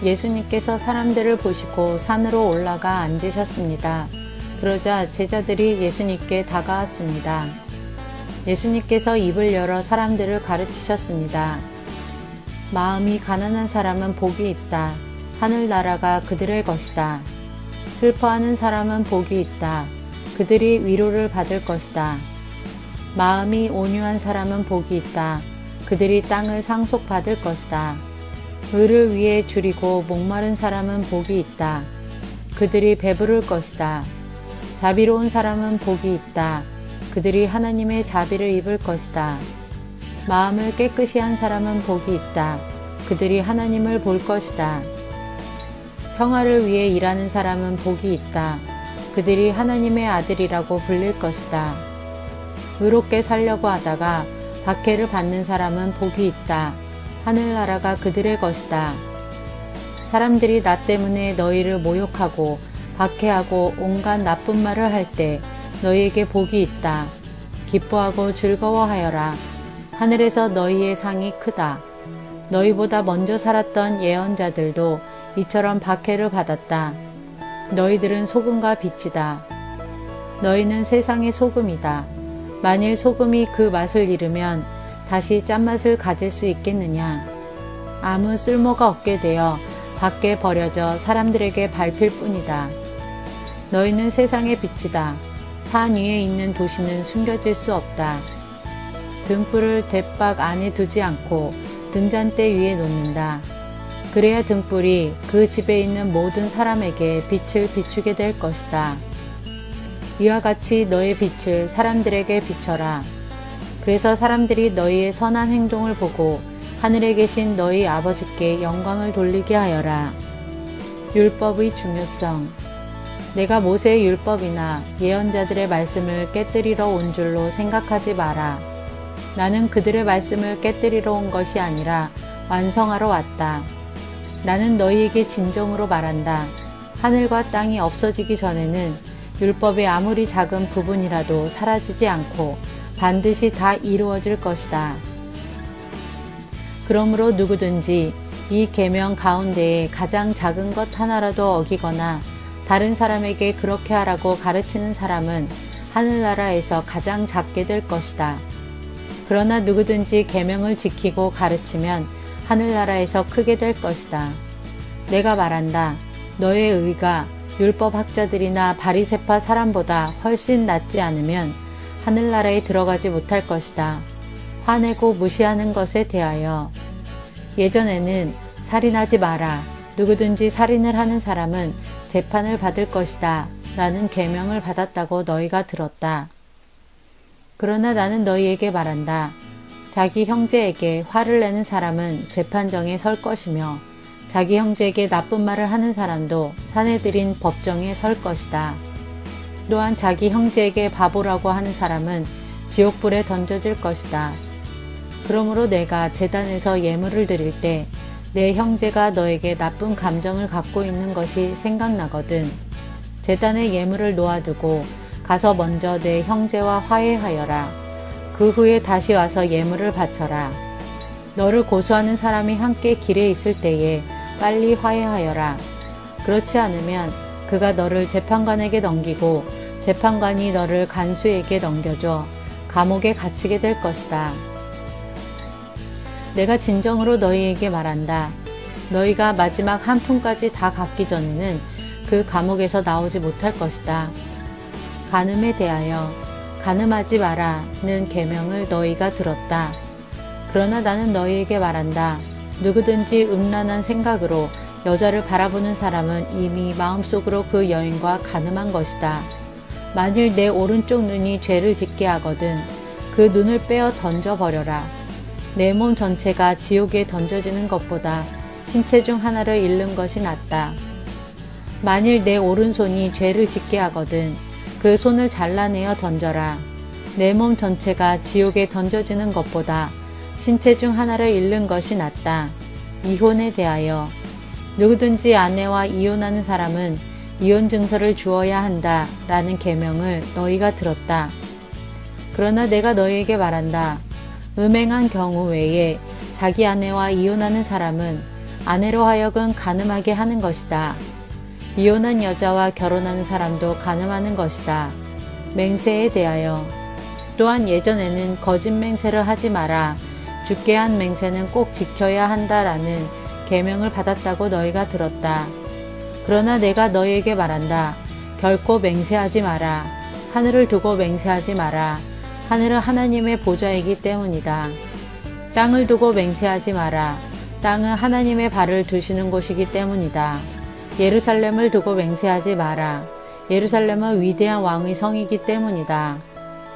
예수님께서 사람들을 보시고 산으로 올라가 앉으셨습니다. 그러자 제자들이 예수님께 다가왔습니다. 예수님께서 입을 열어 사람들을 가르치셨습니다. 마음이 가난한 사람은 복이 있다. 하늘나라가 그들의 것이다. 슬퍼하는 사람은 복이 있다. 그들이 위로를 받을 것이다. 마음이 온유한 사람은 복이 있다. 그들이 땅을 상속받을 것이다. 의를 위해 줄이고 목마른 사람은 복이 있다. 그들이 배부를 것이다. 자비로운 사람은 복이 있다. 그들이 하나님의 자비를 입을 것이다. 마음을 깨끗이 한 사람은 복이 있다. 그들이 하나님을 볼 것이다. 평화를 위해 일하는 사람은 복이 있다. 그들이 하나님의 아들이라고 불릴 것이다. 의롭게 살려고 하다가 박해를 받는 사람은 복이 있다. 하늘나라가 그들의 것이다. 사람들이 나 때문에 너희를 모욕하고 박해하고 온갖 나쁜 말을 할 때 너희에게 복이 있다. 기뻐하고 즐거워하여라. 하늘에서 너희의 상이 크다. 너희보다 먼저 살았던 예언자들도 이처럼 박해를 받았다. 너희들은 소금과 빛이다. 너희는 세상의 소금이다. 만일 소금이 그 맛을 잃으면 다시 짠맛을 가질 수 있겠느냐? 아무 쓸모가 없게 되어 밖에 버려져 사람들에게 밟힐 뿐이다. 너희는 세상의 빛이다. 산 위에 있는 도시는 숨겨질 수 없다. 등불을 돛박 안에 두지 않고 등잔대 위에 놓는다. 그래야 등불이 그 집에 있는 모든 사람에게 빛을 비추게 될 것이다. 이와 같이 너의 빛을 사람들에게 비춰라. 그래서 사람들이 너희의 선한 행동을 보고 하늘에 계신 너희 아버지께 영광을 돌리게 하여라. 율법의 중요성. 내가 모세의 율법이나 예언자들의 말씀을 깨뜨리러 온 줄로 생각하지 마라. 나는 그들의 말씀을 깨뜨리러 온 것이 아니라 완성하러 왔다. 나는 너희에게 진정으로 말한다. 하늘과 땅이 없어지기 전에는 율법의 아무리 작은 부분이라도 사라지지 않고 반드시 다 이루어질 것이다. 그러므로 누구든지 이 계명 가운데에 가장 작은 것 하나라도 어기거나 다른 사람에게 그렇게 하라고 가르치는 사람은 하늘나라에서 가장 작게 될 것이다. 그러나 누구든지 계명을 지키고 가르치면 하늘나라에서 크게 될 것이다. 내가 말한다. 너의 의가 율법학자들이나 바리새파 사람보다 훨씬 낫지 않으면 하늘나라에 들어가지 못할 것이다. 화내고 무시하는 것에 대하여. 예전에는 살인하지 마라. 누구든지 살인을 하는 사람은 재판을 받을 것이다. 라는 계명을 받았다고 너희가 들었다. 그러나 나는 너희에게 말한다. 자기 형제에게 화를 내는 사람은 재판정에 설 것이며 자기 형제에게 나쁜 말을 하는 사람도 사내들인 법정에 설 것이다. 또한 자기 형제에게 바보라고 하는 사람은 지옥불에 던져질 것이다. 그러므로 내가 제단에서 예물을 드릴 때 내 형제가 너에게 나쁜 감정을 갖고 있는 것이 생각나거든 제단에 예물을 놓아두고 가서 먼저 내 형제와 화해하여라. 그 후에 다시 와서 예물을 바쳐라. 너를 고소하는 사람이 함께 길에 있을 때에 빨리 화해하여라. 그렇지 않으면 그가 너를 재판관에게 넘기고 재판관이 너를 간수에게 넘겨줘 감옥에 갇히게 될 것이다. 내가 진정으로 너희에게 말한다. 너희가 마지막 한 푼까지 다 갚기 전에는 그 감옥에서 나오지 못할 것이다. 간음에 대하여 간음하지 마라는 계명을 너희가 들었다. 그러나 나는 너희에게 말한다. 누구든지 음란한 생각으로 여자를 바라보는 사람은 이미 마음속으로 그 여인과 간음한 것이다. 만일 내 오른쪽 눈이 죄를 짓게 하거든 그 눈을 빼어 던져버려라. 내 몸 전체가 지옥에 던져지는 것보다 신체 중 하나를 잃는 것이 낫다. 만일 내 오른손이 죄를 짓게 하거든 그 손을 잘라내어 던져라. 내 몸 전체가 지옥에 던져지는 것보다 신체 중 하나를 잃는 것이 낫다. 이혼에 대하여 누구든지 아내와 이혼하는 사람은 이혼 증서를 주어야 한다 라는 계명을 너희가 들었다. 그러나 내가 너희에게 말한다. 음행한 경우 외에 자기 아내와 이혼하는 사람은 아내로 하여금 간음하게 하는 것이다. 이혼한 여자와 결혼하는 사람도 간음하는 것이다. 맹세에 대하여 또한 예전에는 거짓 맹세를 하지 마라. 죽게 한 맹세는 꼭 지켜야 한다라는 계명을 받았다고 너희가 들었다. 그러나 내가 너희에게 말한다. 결코 맹세하지 마라. 하늘을 두고 맹세하지 마라. 하늘은 하나님의 보좌이기 때문이다. 땅을 두고 맹세하지 마라. 땅은 하나님의 발을 두시는 곳이기 때문이다. 예루살렘을 두고 맹세하지 마라. 예루살렘은 위대한 왕의 성이기 때문이다.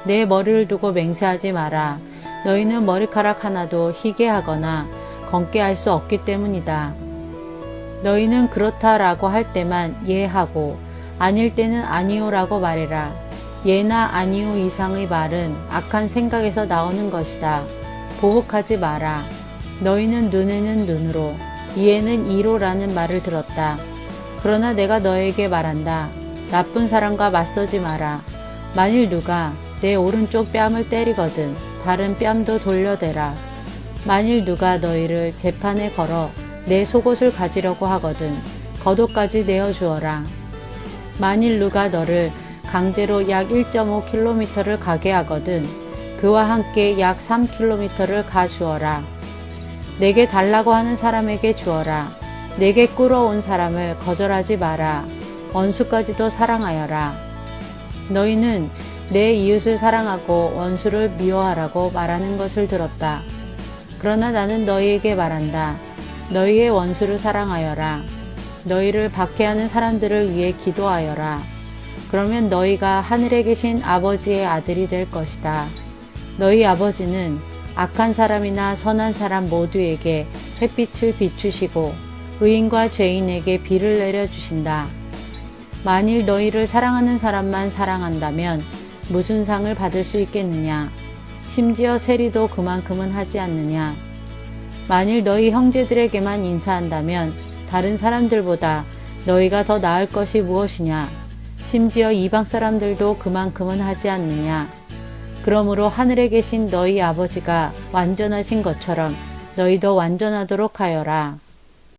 내 머리를 두고 맹세하지 마라. 너희는 머리카락 하나도 희게 하거나 검게 할 수 없기 때문이다. 너희는 그렇다라고 할 때만 예하고 아닐 때는 아니오라고 말해라. 예나 아니오 이상의 말은 악한 생각에서 나오는 것이다. 보복하지 마라. 너희는 눈에는 눈으로 이에는 이로라는 말을 들었다. 그러나 내가 너에게 말한다. 나쁜 사람과 맞서지 마라. 만일 누가 내 오른쪽 뺨을 때리거든 다른 뺨도 돌려대라. 만일 누가 너희를 재판에 걸어 내 속옷을 가지려고 하거든 겉옷까지 내어주어라. 만일 누가 너를 강제로 약 1.5km를 가게 하거든 그와 함께 약 3km를 가주어라. 내게 달라고 하는 사람에게 주어라. 내게 끌어온 사람을 거절하지 마라. 원수까지도 사랑하여라. 너희는 내 이웃을 사랑하고 원수를 미워하라고 말하는 것을 들었다. 그러나 나는 너희에게 말한다. 너희의 원수를 사랑하여라. 너희를 박해하는 사람들을 위해 기도하여라. 그러면 너희가 하늘에 계신 아버지의 아들이 될 것이다. 너희 아버지는 악한 사람이나 선한 사람 모두에게 햇빛을 비추시고 의인과 죄인에게 비를 내려주신다. 만일 너희를 사랑하는 사람만 사랑한다면 무슨 상을 받을 수 있겠느냐? 심지어 세리도 그만큼은 하지 않느냐? 만일 너희 형제들에게만 인사한다면 다른 사람들보다 너희가 더 나을 것이 무엇이냐? 심지어 이방 사람들도 그만큼은 하지 않느냐? 그러므로 하늘에 계신 너희 아버지가 완전하신 것처럼 너희도 완전하도록 하여라.